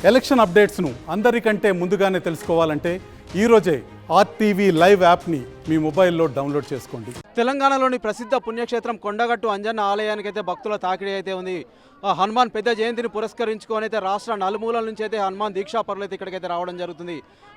Election అప్డేట్స్ను అందరికంటే ముందుగానే తెలుసుకోవాలంటే ఈరోజే ఆర్టీవీ లైవ్ యాప్ని మీ మొబైల్లో డౌన్లోడ్ చేసుకోండి. తెలంగాణలోని ప్రసిద్ధ పుణ్యక్షేత్రం కొండగట్టు అంజన్న ఆలయానికి అయితే భక్తుల తాకిడి అయితే ఉంది. హనుమాన్ పెద్ద జయంతిని పురస్కరించుకొని అయితే రాష్ట్ర నలుమూలల నుంచి అయితే హనుమాన్ దీక్షాపరులు అయితే ఇక్కడికైతే రావడం జరుగుతుంది.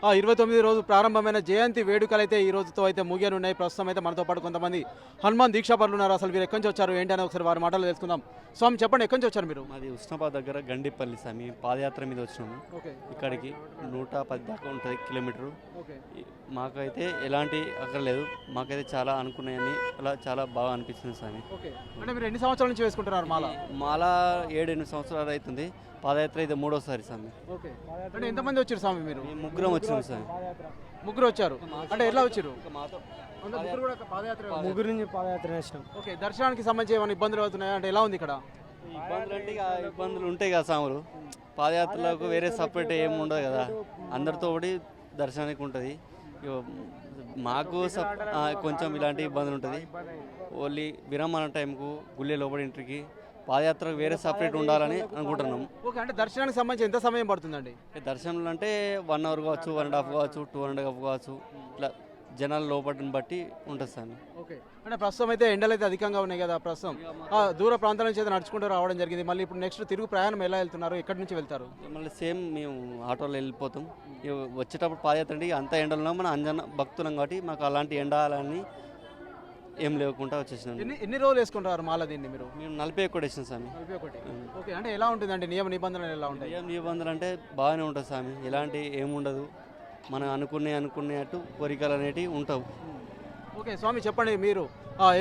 29 రోజు ప్రారంభమైన జయంతి వేడుకలు అయితే ఈ రోజుతో అయితే ముగియనున్నాయి. ప్రస్తుతం అయితే మనతో పాటు కొంతమంది హనుమాన్ దీక్షాపరులు ఉన్నారు. అసలు వీరు ఎక్కడి నుంచి వచ్చారు ఏంటి అని ఒకసారి వారి మాటలు తెలుసుకుందాం. స్వామి చెప్పండి, ఎక్కడి నుంచి వచ్చారు మీరు? మాది ఉస్నాబాద్ దగ్గర గండిపల్లి స్వామి పాదయాత్ర మీద వచ్చినాము. ఓకే, ఇక్కడికి 110 దాకా ఉంటుంది కిలోమీటరు. ఓకే. మాకైతే ఎలాంటి అక్కర్లేదు, మాకైతే చాలా అనుకున్నాయని అలా చాలా బాగా అనిపిస్తుంది స్వామి. ఓకే, అంటే మీరు ఎన్ని సంవత్సరాల నుంచి వేసుకుంటున్నారు మాల? మాల 7-8 సంవత్సరాలు అవుతుంది. పాదయాత్ర ఇది 3వసారి స్వామి. ఓకే, అంటే ఎంతమంది వచ్చారు స్వామి మీరు? మేము ముగ్గురం వచ్చినాం స్వామి. ముగ్గురు వచ్చారు. అంటే ఎట్లా వచ్చారు? మాతో ముగ్గురు కూడా పాదయాత్ర. ముగ్గురు నుంచి పాదయాత్ర చేసినాం. ఓకే, దర్శనానికి సంబంధించి ఏమైనా ఇబ్బందులు అవుతున్నాయా? అంటే ఎలా ఉంది ఇక్కడ? ఇబ్బందులు అంటే ఇక ఇబ్బందులు ఉంటాయి కదా స్వాములు. పాదయాత్రలకు వేరే సపరేట్ ఏమి ఉండదు కదా, అందరితో ఒకటి దర్శనానికి ఉంటుంది. ఇక మాకు కొంచెం ఇలాంటి ఇబ్బందులు ఉంటుంది. ఓన్లీ విరమణ టైంకు గుళ్ళే లోపలి ఇంటికి పాదయాత్రకు వేరే సపరేట్ ఉండాలని అనుకుంటున్నాం. ఓకే, అంటే దర్శనానికి సంబంధించి ఎంత సమయం పడుతుందండి? దర్శనంలో అంటే 1 అవర్ కావచ్చు, 1.5 కావచ్చు, 2.5 కావచ్చు, ఇట్లా జనాల లోపలిని బట్టి ఉంటుంది సార్. ఓకే, అంటే ప్రస్తుతం అయితే ఎండలు అయితే అధికంగా ఉన్నాయి కదా ప్రస్తుతం. దూర ప్రాంతాల నుంచి అయితే నడుచుకుంటూ రావడం జరిగింది. మళ్ళీ ఇప్పుడు నెక్స్ట్ తిరుగు ప్రయాణం ఎలా వెళ్తున్నారు? ఎక్కడి నుంచి వెళ్తారు? మళ్ళీ సేమ్ మేము ఆటోలో వెళ్ళిపోతాం. ఇక వచ్చేటప్పుడు పాదయాత్ర అంటే అంత ఎండలో మన అంజన భక్తులం కాబట్టి మాకు అలాంటి ఎండాలని ఏం లేకుండా వచ్చేసినాం. ఎన్ని రోజులు వేసుకుంటారు మాల దీన్ని మీరు? మేము 41 వేసినాం స్వామి. 41. ఓకే, అంటే ఎలా ఉంటుందండి నియమ నిబంధనలు ఎలా ఉంటాయి? ఏం నిబంధనలు అంటే బాగానే ఉంటుంది స్వామి, ఎలాంటి ఏముండదు. మనం అనుకునేట్టు కోరికలు అనేటివి ఉంటావు. ఓకే స్వామి చెప్పండి, మీరు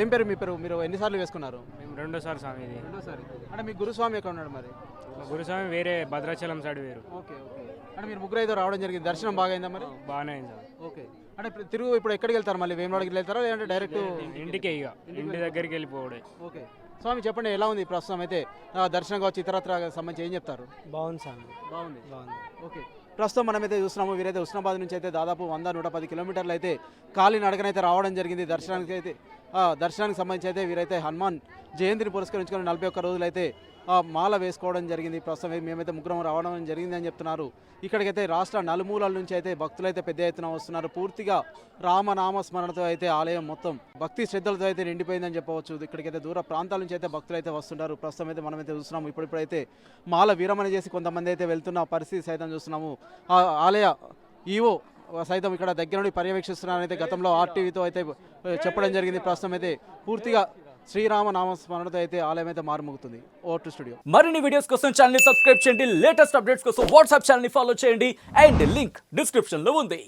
ఏం పేరు మీ పేరు? మీరు ఎన్నిసార్లు వేసుకున్నారు? మేము రెండోసారి స్వామి ఇది. రెండోసారి. అంటే మీ గురుస్వామి ఎక్కడ ఉన్నాడు మరి? మా గురుస్వామి వేరే భద్రాచలం సైడ్ వేరు. Okay, okay. అంటే మీరు ముగ్గురు అయితే రావడం జరిగింది. దర్శనం బాగా అయిందా మరి? బాగానే అయింది సార్. ఓకే, అంటే తిరుగు ఇప్పుడు ఎక్కడికి వెళ్తారు? మళ్ళీ వేమవాడకి వెళ్తారా లేదంటే డైరెక్ట్ ఇంటికే, ఇక ఇంటి దగ్గరికి వెళ్ళిపోవడే. ఓకే స్వామి చెప్పండి, ఎలా ఉంది ప్రస్తుతం అయితే దర్శనం కావచ్చు ఇతరత్ర సంబంధించి ఏం చెప్తారు? బాగుంది స్వామి, బాగుంది. బాగుంది. ఓకే, ప్రస్తుతం మనమైతే చూస్తున్నాము. వీరైతే ఉస్నాబాద్ నుంచి అయితే దాదాపు 100-110 కిలోమీటర్లు అయితే కాలినడకనైతే రావడం జరిగింది దర్శనానికి అయితే. దర్శనానికి సంబంధించి అయితే వీరైతే హనుమాన్ జయంతిని పురస్కరించుకొని 41 రోజులు అయితే మాల వేసుకోవడం జరిగింది. ప్రస్తుతం మేమైతే ముగ్గురం రావడం జరిగింది అని చెప్తున్నారు. ఇక్కడికైతే రాష్ట్ర నలుమూలల నుంచి అయితే భక్తులైతే పెద్ద ఎత్తున వస్తున్నారు. పూర్తిగా రామనామ స్మరణతో అయితే ఆలయం మొత్తం భక్తి శ్రద్ధలతో అయితే నిండిపోయిందని చెప్పవచ్చు. ఇక్కడికైతే దూర ప్రాంతాల నుంచి అయితే భక్తులు అయితే వస్తుంటారు. ప్రస్తుతం అయితే మనమైతే చూస్తున్నాము. ఇప్పుడైతే మాల విరమణ చేసి కొంతమంది అయితే వెళ్తున్న పరిస్థితి సైతం చూస్తున్నాము. ఆలయ ఈవో సైతం ఇక్కడ దగ్గర నుండి పర్యవేక్షిస్తున్నారని అయితే గతంలో ఆర్టీవీతో అయితే చెప్పడం జరిగింది. ప్రస్తుతం అయితే పూర్తిగా శ్రీరామ నామ స్మరణతో అయితే ఆలయం అయితే మారుమోగుతుంది. Over to studio. మరిన్ని వీడియోస్ కోసం ఛానల్ ని సబ్స్క్రైబ్ చేయండి. లేటెస్ట్ అప్డేట్స్ కోసం వాట్సాప్ ఛానల్ ని ఫాలో చేయండి. అండ్ లింక్ డిస్క్రిప్షన్ లో ఉంది.